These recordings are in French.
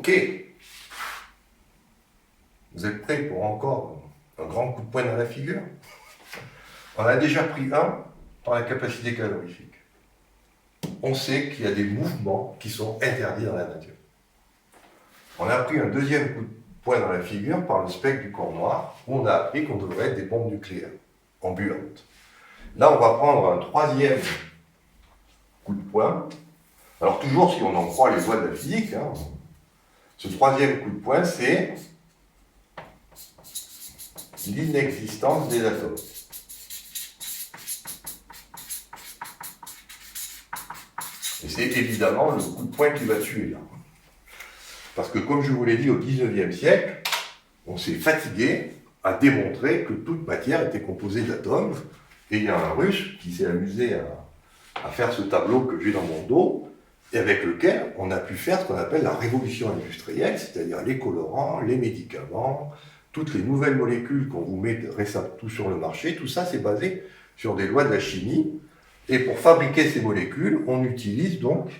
Ok. Vous êtes prêts pour encore un grand coup de poing dans la figure? On a déjà pris un par la capacité calorifique. On sait qu'il y a des mouvements qui sont interdits dans la nature. On a pris un deuxième coup de poing dans la figure par le spectre du corps noir, où on a appris qu'on devrait être des bombes nucléaires ambulantes. Là, on va prendre un troisième coup de poing. Alors toujours, si on en croit les lois de la physique, ce troisième coup de poing, c'est l'inexistence des atomes. Et c'est évidemment le coup de poing qui va tuer là. Parce que comme je vous l'ai dit, au XIXe siècle, on s'est fatigué à démontrer que toute matière était composée d'atomes. Et il y a un Russe qui s'est amusé à faire ce tableau que j'ai dans mon dos, et avec lequel on a pu faire ce qu'on appelle la révolution industrielle, c'est-à-dire les colorants, les médicaments, toutes les nouvelles molécules qu'on vous met récemment tout sur le marché, tout ça c'est basé sur des lois de la chimie. Et pour fabriquer ces molécules, on utilise donc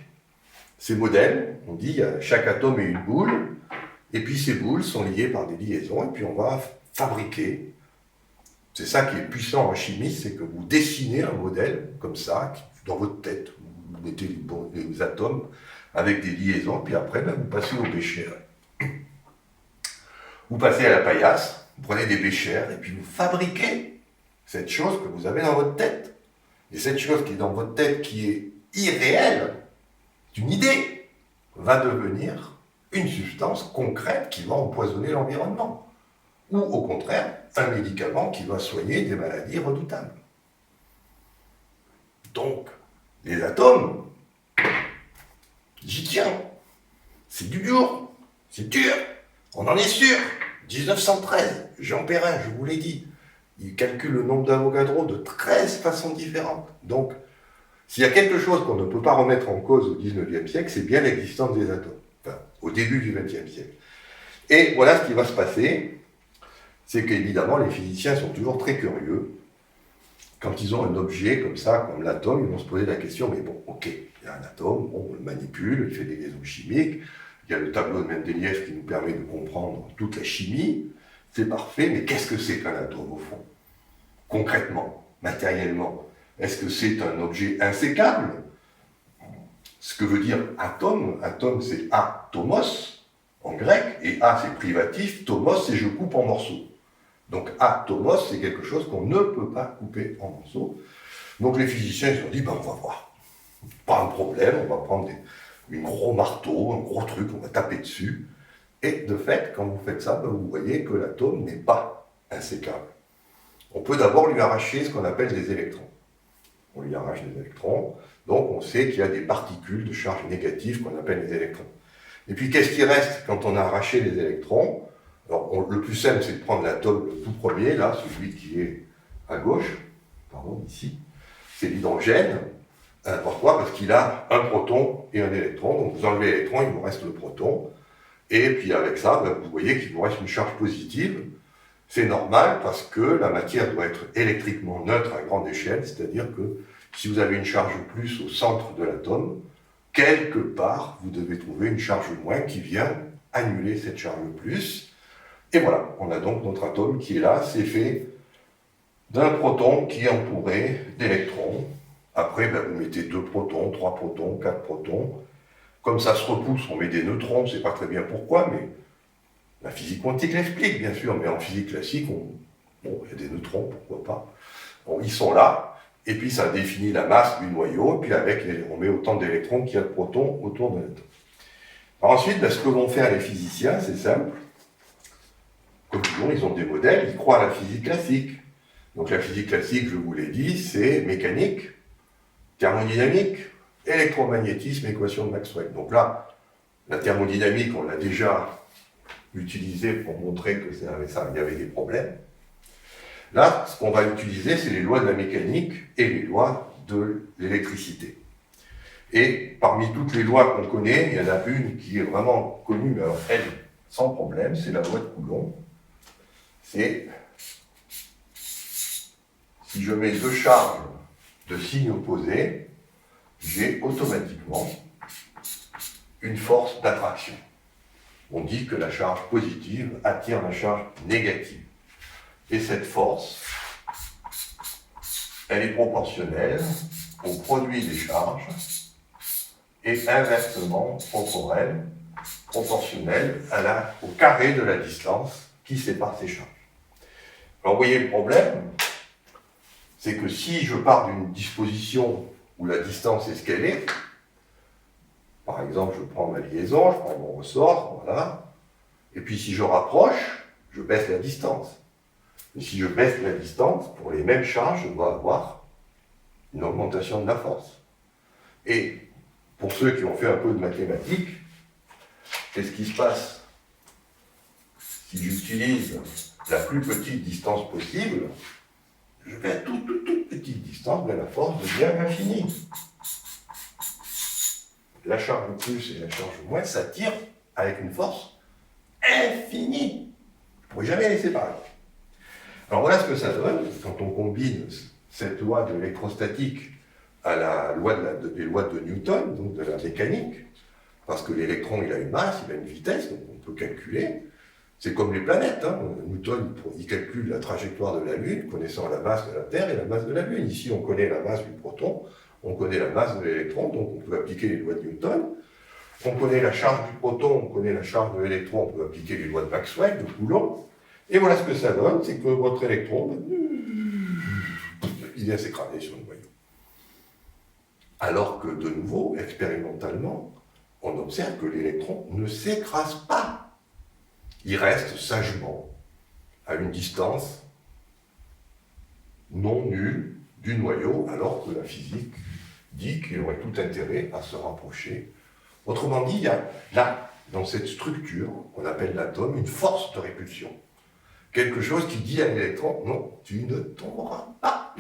ces modèles. On dit chaque atome est une boule, et puis ces boules sont liées par des liaisons, et puis on va fabriquer. C'est ça qui est puissant en chimie, c'est que vous dessinez un modèle comme ça, dans votre tête. Vous mettez les atomes avec des liaisons, puis après, vous passez au bécher. Vous passez à la paillasse, vous prenez des béchers, et puis vous fabriquez cette chose que vous avez dans votre tête. Et cette chose qui est dans votre tête, qui est irréelle, une idée, va devenir une substance concrète qui va empoisonner l'environnement. Ou au contraire, un médicament qui va soigner des maladies redoutables. Donc, les atomes, j'y tiens. C'est du dur, c'est dur, on en est sûr. 1913, Jean Perrin, je vous l'ai dit, il calcule le nombre d'Avogadro de 13 façons différentes. Donc, s'il y a quelque chose qu'on ne peut pas remettre en cause au XIXe siècle, c'est bien l'existence des atomes. Enfin, au début du XXe siècle. Et voilà ce qui va se passer, c'est qu'évidemment, les physiciens sont toujours très curieux. Quand ils ont un objet comme ça, comme l'atome, ils vont se poser la question, mais bon, ok, il y a un atome, on le manipule, il fait des liaisons chimiques, il y a le tableau de Mendeleïev qui nous permet de comprendre toute la chimie, c'est parfait, mais qu'est-ce que c'est qu'un atome au fond? Concrètement, matériellement, est-ce que c'est un objet insécable? Ce que veut dire atome, atome c'est atomos en grec, et a c'est privatif, tomos c'est je coupe en morceaux. Donc atomos c'est quelque chose qu'on ne peut pas couper en morceaux. Donc les physiciens ils se sont dit, on va voir, pas un problème, on va prendre un gros marteau, un gros truc, on va taper dessus. Et de fait, quand vous faites ça, vous voyez que l'atome n'est pas insécable. On peut d'abord lui arracher ce qu'on appelle des électrons. On lui arrache des électrons, donc on sait qu'il y a des particules de charge négative qu'on appelle les électrons. Et puis qu'est-ce qui reste quand on a arraché les électrons? Alors le plus simple c'est de prendre l'atome le tout premier, là, celui qui est à gauche, pardon, ici, c'est l'hydrogène. Pourquoi? Parce qu'il a un proton et un électron, donc vous enlevez l'électron, il vous reste le proton, et puis avec ça, vous voyez qu'il vous reste une charge positive. C'est normal parce que la matière doit être électriquement neutre à grande échelle, c'est-à-dire que si vous avez une charge plus au centre de l'atome, quelque part, vous devez trouver une charge moins qui vient annuler cette charge plus. Et voilà, on a donc notre atome qui est là, c'est fait d'un proton qui est entouré d'électrons. Après, vous mettez 2 protons, 3 protons, 4 protons. Comme ça se repousse, on met des neutrons, on ne sait pas très bien pourquoi, mais la physique quantique l'explique, bien sûr, mais en physique classique, il y a des neutrons, pourquoi pas. Bon, ils sont là, et puis ça définit la masse du noyau, et puis avec, on met autant d'électrons qu'il y a de protons autour de l'atome. Ensuite, ce que vont faire les physiciens, c'est simple. Comme toujours, ils ont des modèles, ils croient à la physique classique. Donc la physique classique, je vous l'ai dit, c'est mécanique, thermodynamique, électromagnétisme, équation de Maxwell. Donc là, la thermodynamique, on l'a déjà utilisé pour montrer que il y avait des problèmes. Là, ce qu'on va utiliser, c'est les lois de la mécanique et les lois de l'électricité. Et parmi toutes les lois qu'on connaît, il y en a une qui est vraiment connue, mais alors elle, sans problème, c'est la loi de Coulomb. C'est si je mets 2 charges de signes opposés, j'ai automatiquement une force d'attraction. on dit que la charge positive attire la charge négative. Et cette force, elle est proportionnelle au produit des charges et inversement proportionnelle au carré de la distance qui sépare ces charges. Alors vous voyez le problème, c'est que si je pars d'une disposition où la distance est ce qu'elle est, par exemple, je prends ma liaison, je prends mon ressort, voilà, et puis si je rapproche, je baisse la distance. Et si je baisse la distance, pour les mêmes charges, je dois avoir une augmentation de la force. Et pour ceux qui ont fait un peu de mathématiques, qu'est-ce qui se passe si j'utilise la plus petite distance possible? Je vais à toute petite distance, mais la force devient infinie. La charge plus et la charge moins s'attirent avec une force infinie. Je ne pourrais jamais les séparer. Alors voilà ce que ça donne quand on combine cette loi de l'électrostatique à la loi des lois de Newton, donc de la mécanique, parce que l'électron il a une masse, il a une vitesse, donc on peut calculer. C'est comme les planètes. Newton il calcule la trajectoire de la Lune, connaissant la masse de la Terre et la masse de la Lune. Ici on connaît la masse du proton, on connaît la masse de l'électron, donc on peut appliquer les lois de Newton. On connaît la charge du proton, on connaît la charge de l'électron, on peut appliquer les lois de Maxwell, de Coulomb. Et voilà ce que ça donne, c'est que votre électron, il vient s'écraser sur le noyau. Alors que, de nouveau, expérimentalement, on observe que l'électron ne s'écrase pas. Il reste sagement à une distance non nulle du noyau, alors que la physique dit qu'il aurait tout intérêt à se rapprocher. Autrement dit, il y a là, dans cette structure qu'on appelle l'atome, une force de répulsion. Quelque chose qui dit à l'électron, non, tu ne tomberas pas.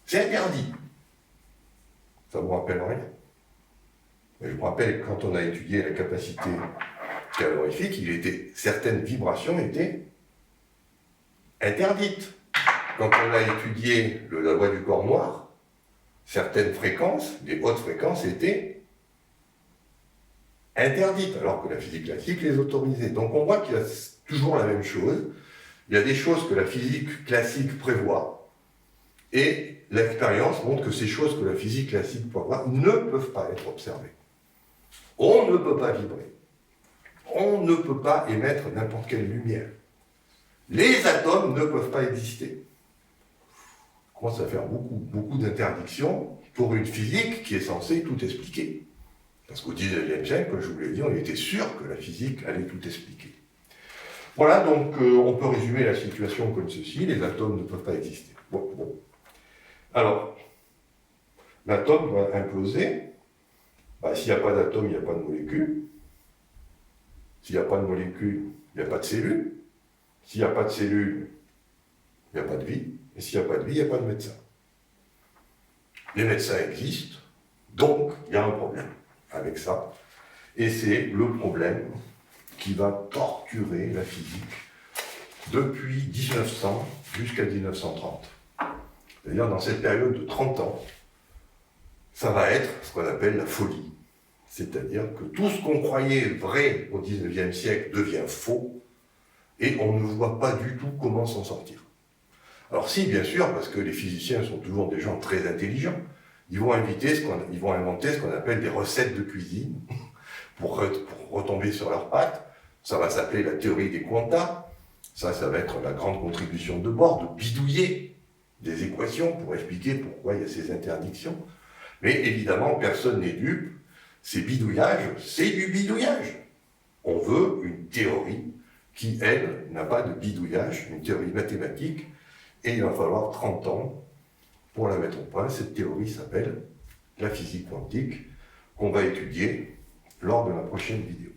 C'est interdit. Ça ne vous rappelle rien. Mais je me rappelle, quand on a étudié la capacité calorifique, certaines vibrations étaient interdites. Quand on a étudié la loi du corps noir, certaines fréquences, les hautes fréquences, étaient interdites, alors que la physique classique les autorisait. Donc on voit qu'il y a toujours la même chose. Il y a des choses que la physique classique prévoit, et l'expérience montre que ces choses que la physique classique prévoit ne peuvent pas être observées. On ne peut pas vibrer. On ne peut pas émettre n'importe quelle lumière. Les atomes ne peuvent pas exister. On commence à faire beaucoup d'interdictions pour une physique qui est censée tout expliquer. Parce qu'au XIXe siècle, comme je vous l'ai dit, on était sûr que la physique allait tout expliquer. Voilà, donc on peut résumer la situation comme ceci, les atomes ne peuvent pas exister. Bon. Alors, l'atome va imploser. S'il n'y a pas d'atome, il n'y a pas de molécule. S'il n'y a pas de molécule, il n'y a pas de cellule. S'il n'y a pas de cellule, il n'y a pas de vie. Et s'il n'y a pas de vie, il n'y a pas de médecin. Les médecins existent, donc il y a un problème avec ça. Et c'est le problème qui va torturer la physique depuis 1900 jusqu'à 1930. C'est-à-dire dans cette période de 30 ans, ça va être ce qu'on appelle la folie. C'est-à-dire que tout ce qu'on croyait vrai au XIXe siècle devient faux, et on ne voit pas du tout comment s'en sortir. Alors si, bien sûr, parce que les physiciens sont toujours des gens très intelligents, ils vont inventer ce qu'on appelle des recettes de cuisine pour retomber sur leurs pattes. Ça va s'appeler la théorie des quanta. Ça va être la grande contribution de Bohr, de bidouiller des équations pour expliquer pourquoi il y a ces interdictions. Mais évidemment, personne n'est dupe. Ces bidouillages, c'est du bidouillage. On veut une théorie qui, elle, n'a pas de bidouillage, une théorie mathématique, et il va falloir 30 ans pour la mettre au point. Cette théorie s'appelle la physique quantique, qu'on va étudier lors de la prochaine vidéo.